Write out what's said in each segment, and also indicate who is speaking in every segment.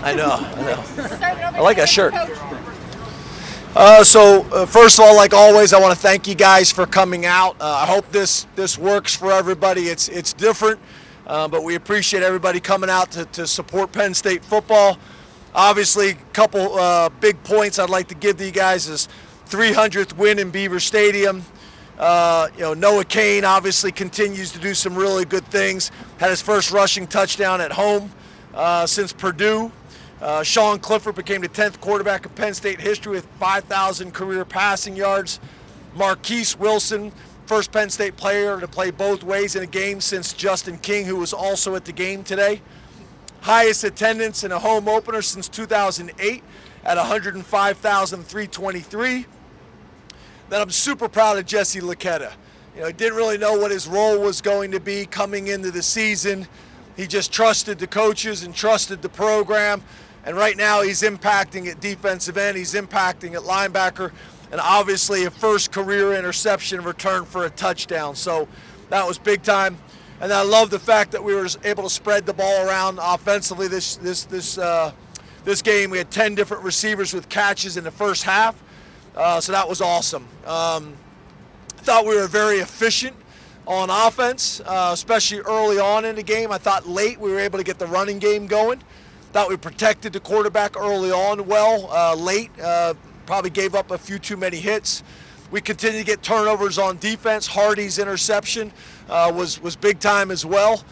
Speaker 1: I know. I like that shirt.
Speaker 2: Coach.
Speaker 1: First of all, like always, I want to thank you guys for coming out. I hope this works for everybody. It's different, but we appreciate everybody coming out to support Penn State football. Obviously, a couple big points I'd like to give to you guys is 300th win in Beaver Stadium. Noah Kane obviously continues to do some really good things. Had his first rushing touchdown at home since Purdue. Sean Clifford became the 10th quarterback in Penn State history with 5,000 career passing yards. Marquise Wilson, first Penn State player to play both ways in a game since Justin King, who was also at the game today. Highest attendance in a home opener since 2008 at 105,323. Then I'm super proud of Jesse Luketa. He didn't really know what his role was going to be coming into the season. He just trusted the coaches and trusted the program. And right now he's impacting at defensive end, he's impacting at linebacker, and obviously a first career interception return for a touchdown. So that was big time. And I love the fact that we were able to spread the ball around offensively this game. We had 10 different receivers with catches in the first half. So that was awesome. Thought we were very efficient on offense, especially early on in the game. I thought late we were able to get the running game going. Thought we protected the quarterback early on well. Late, probably gave up a few too many hits. We continued to get turnovers on defense. Hardy's interception was big time as well.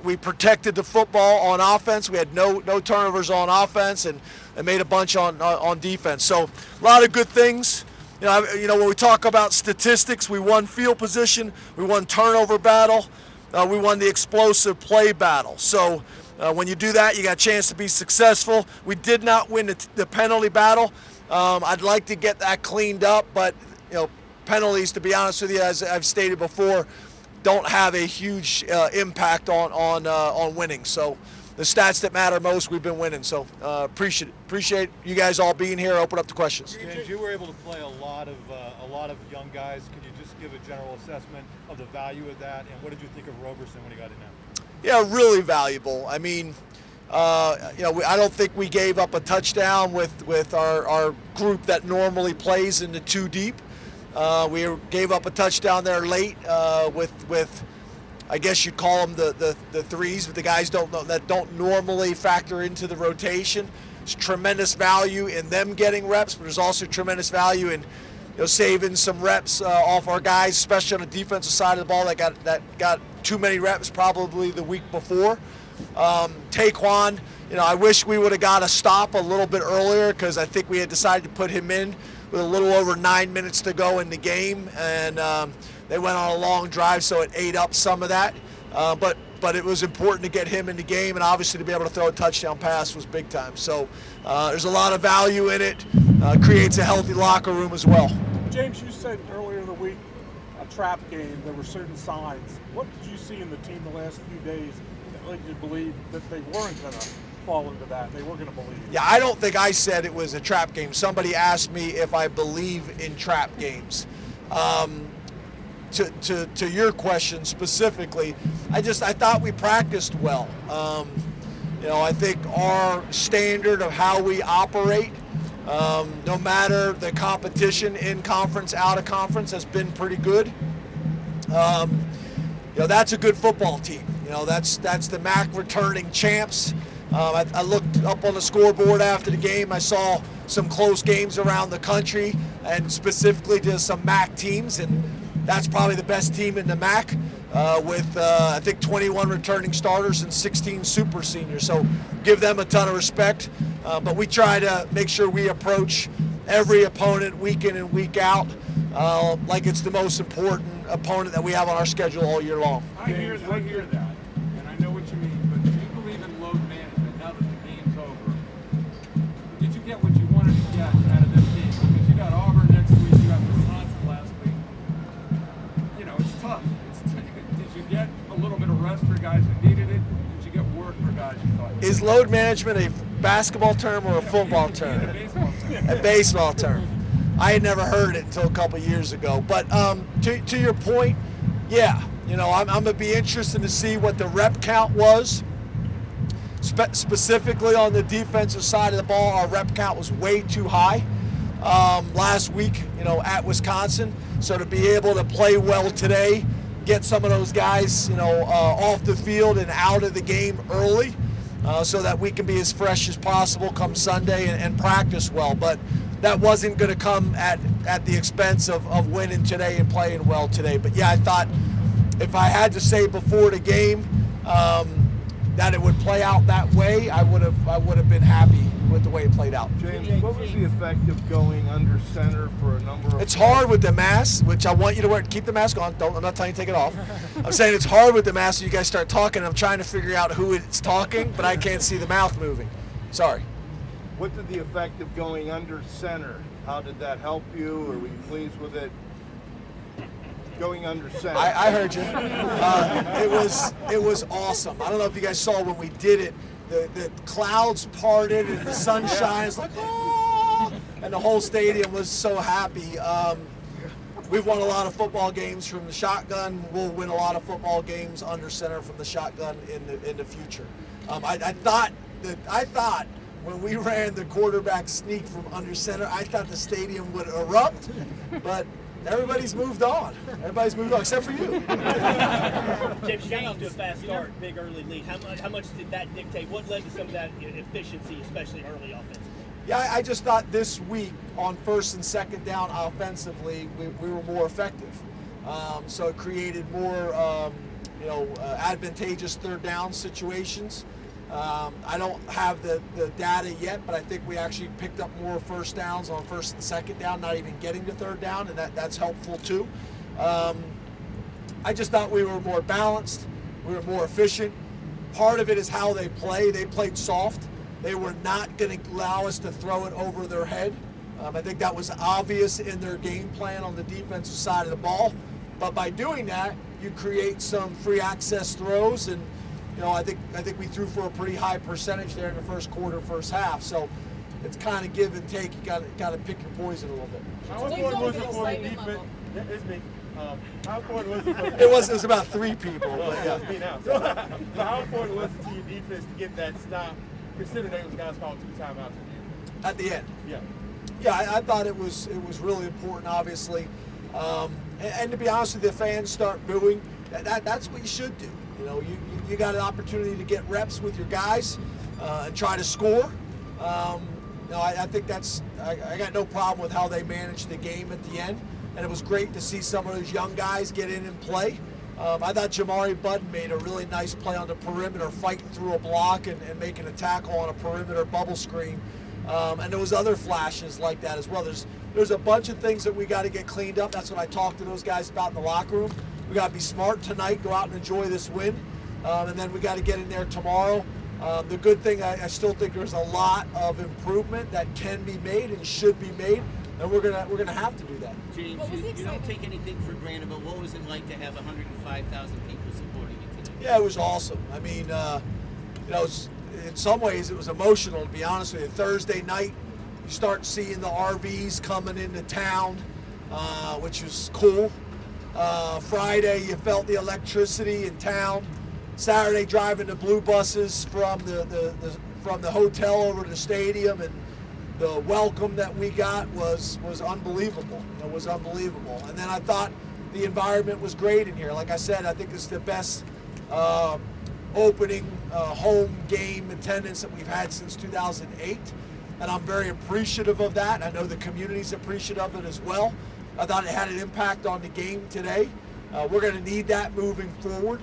Speaker 1: We protected the football on offense. We had no turnovers on offense and made a bunch on defense. So a lot of good things. When we talk about statistics, we won field position, we won turnover battle, we won the explosive play battle. So when you do that, you got a chance to be successful. We did not win the penalty battle. I'd like to get that cleaned up, but penalties, to be honest with you, as I've stated before, don't have a huge impact on winning. So the stats that matter most, we've been winning. So appreciate you guys all being here. Open up to questions.
Speaker 3: James, you were able to play a lot of young guys. Could you just give a general assessment of the value of that, and what did you think of Roberson when he got in there?
Speaker 1: Yeah, really valuable. I mean, I don't think we gave up a touchdown with our group that normally plays in the two deep. We gave up a touchdown there late with I guess you'd call them the threes, but the guys that don't normally factor into the rotation. There's tremendous value in them getting reps, but there's also tremendous value in saving some reps off our guys, especially on the defensive side of the ball that got too many reps probably the week before. Taquan, I wish we would have got a stop a little bit earlier because I think we had decided to put him in with a little over 9 minutes to go in the game, and they went on a long drive, so it ate up some of that. But it was important to get him in the game, and obviously to be able to throw a touchdown pass was big time. So there's a lot of value in it. Creates a healthy locker room as well.
Speaker 4: James, you said earlier in the week, a trap game, there were certain signs. What did you see in the team the last few days that led you to believe that they weren't going to fall into that, they were going to believe?
Speaker 1: Yeah, I don't think I said it was a trap game. Somebody asked me if I believe in trap games. To your question specifically, I thought we practiced well. I think our standard of how we operate, no matter the competition in conference, out of conference, has been pretty good. That's a good football team. That's the MAC returning champs. I looked up on the scoreboard after the game. I saw some close games around the country, and specifically to some MAC teams, and that's probably the best team in the MAC with, I think, 21 returning starters and 16 super seniors. So give them a ton of respect. But we try to make sure we approach every opponent week in and week out like it's the most important opponent that we have on our schedule all year long.
Speaker 5: I hear that, and I know what you mean, but do you believe in load management now that the game's over? Did you get what you wanted to get out of this game? Because you got Auburn next week, you got Wisconsin last week. It's tough. Did you get a little bit of rest for guys who needed it? Did you get work for guys who thought?
Speaker 1: Is load management a basketball term or a football term? A baseball term. I had never heard it until a couple years ago. But to your point, yeah, I'm going to be interested to see what the rep count was, specifically on the defensive side of the ball, our rep count was way too high last week, at Wisconsin. So to be able to play well today, get some of those guys, off the field and out of the game early, so that we can be as fresh as possible come Sunday and practice well. But that wasn't going to come at the expense of winning today and playing well today. But yeah, I thought if I had to say before the game that it would play out that way, I would have been happy with the way it played out.
Speaker 2: James, what was the effect of going under center for a number of?
Speaker 1: It's hard with the mask, which I want you to wear. Keep the mask on. I'm not telling you to take it off. I'm saying it's hard with the mask. So you guys start talking. I'm trying to figure out who it's talking, but I can't see the mouth moving. Sorry.
Speaker 2: What did the effect of going under center? How did that help you? Or were you pleased with it? Going under center.
Speaker 1: I heard you. It was awesome. I don't know if you guys saw when we did it. The clouds parted and the sunshine is like, oh, and the whole stadium was so happy. We've won a lot of football games from the shotgun. We'll win a lot of football games under center from the shotgun in the future. I thought when we ran the quarterback sneak from under center, I thought the stadium would erupt, but everybody's moved on. Everybody's moved on, except for you.
Speaker 6: James, you got off to a fast start, big early lead. How much did that dictate? What led to some of that efficiency, especially early offense?
Speaker 1: Yeah, I just thought this week on first and second down offensively, we were more effective. So it created more, advantageous third down situations. I don't have the data yet, but I think we actually picked up more first downs on first and second down, not even getting to third down, and that's helpful too. I just thought we were more balanced, we were more efficient. Part of it is how they play. They played soft. They were not going to allow us to throw it over their head. I think that was obvious in their game plan on the defensive side of the ball. But by doing that, you create some free access throws, and I think we threw for a pretty high percentage there in the first quarter, first half. So it's kind of give and take. You got to pick your poison a little bit.
Speaker 5: How important was it for the defense? It's me. How important was it for
Speaker 1: It was about 3 people. But yeah.
Speaker 5: me now. So how important was it to your defense to get that stop, considering those guys called 2 timeouts at the end?
Speaker 1: At the end.
Speaker 5: Yeah.
Speaker 1: Yeah, I thought it was really important, obviously. And to be honest with you, the fans start booing. That's what you should do. You got an opportunity to get reps with your guys and try to score. I think I got no problem with how they managed the game at the end. And it was great to see some of those young guys get in and play. I thought Jamari Budden made a really nice play on the perimeter, fighting through a block and making a tackle on a perimeter bubble screen. And there was other flashes like that as well. There's a bunch of things that we got to get cleaned up. That's what I talked to those guys about in the locker room. We got to be smart tonight, go out and enjoy this win. And then we got to get in there tomorrow. The good thing, I still think there's a lot of improvement that can be made and should be made, and we're gonna have to do that.
Speaker 7: James, you don't take anything for granted, but what was it like to have 105,000 people supporting you today?
Speaker 1: Yeah, it was awesome. I mean, in some ways it was emotional, to be honest with you. Thursday night, you start seeing the RVs coming into town, which was cool. Friday, you felt the electricity in town. Saturday, driving the blue buses from the hotel over to the stadium, and the welcome that we got was unbelievable. It was unbelievable. And then I thought the environment was great in here. Like I said, I think it's the best opening home game attendance that we've had since 2008, and I'm very appreciative of that. I know the community's appreciative of it as well. I thought it had an impact on the game today. We're going to need that moving forward.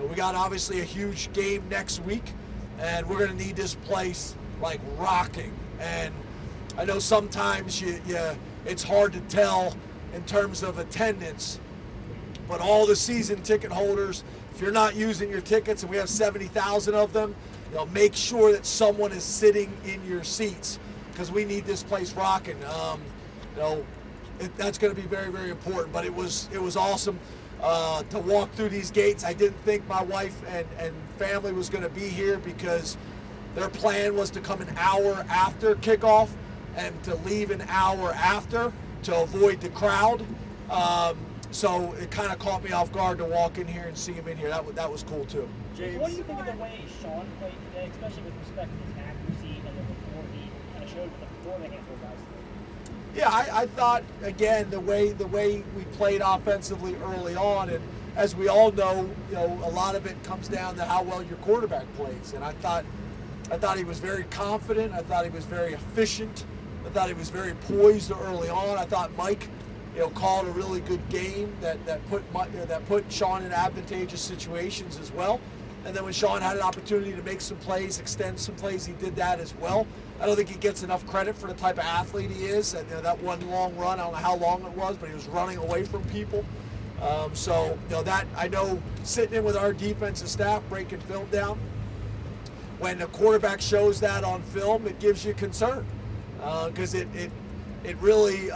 Speaker 1: We got obviously a huge game next week, and we're going to need this place like rocking. And I know sometimes it's hard to tell in terms of attendance, but all the season ticket holders, if you're not using your tickets, and we have 70,000 of them, make sure that someone is sitting in your seats, because we need this place rocking. That's going to be very, very important. But it was awesome to walk through these gates. I didn't think my wife and family was going to be here, because their plan was to come an hour after kickoff and to leave an hour after to avoid the crowd. So it kind of caught me off guard to walk in here and see him in here. That was cool too.
Speaker 8: James, what do you think of the way Sean played today, especially with respect to his accuracy and the rapport he kind of showed before the handful guys today?
Speaker 1: Yeah, I thought again the way we played offensively early on, and as we all know, a lot of it comes down to how well your quarterback plays. And I thought he was very confident. I thought he was very efficient. I thought he was very poised early on. I thought Mike, called a really good game that put Sean in advantageous situations as well. And then when Sean had an opportunity to make some plays, extend some plays, he did that as well. I don't think he gets enough credit for the type of athlete he is. And that one long run, I don't know how long it was, but he was running away from people. That I know, sitting in with our defensive staff, breaking film down, when the quarterback shows that on film, it gives you concern because it really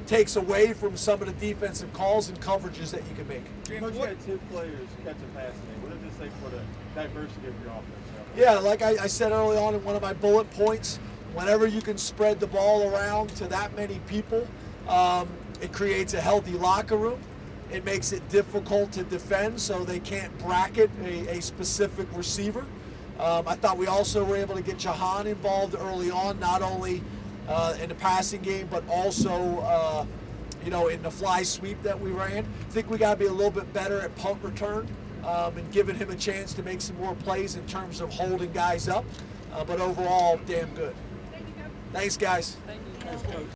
Speaker 1: takes away from some of the defensive calls and coverages that you can make.
Speaker 2: Coach, you had 2 players catch a pass today. What does this say for the diversity of your offense?
Speaker 1: Yeah, like I said early on in one of my bullet points, whenever you can spread the ball around to that many people, it creates a healthy locker room. It makes it difficult to defend, so they can't bracket a specific receiver. I thought we also were able to get Jahan involved early on, not only in the passing game, but also in the fly sweep that we ran. I think we got to be a little bit better at punt return and giving him a chance to make some more plays in terms of holding guys up. But overall, damn good.
Speaker 9: Thank you, Coach.
Speaker 1: Thanks, guys.
Speaker 9: Thank you.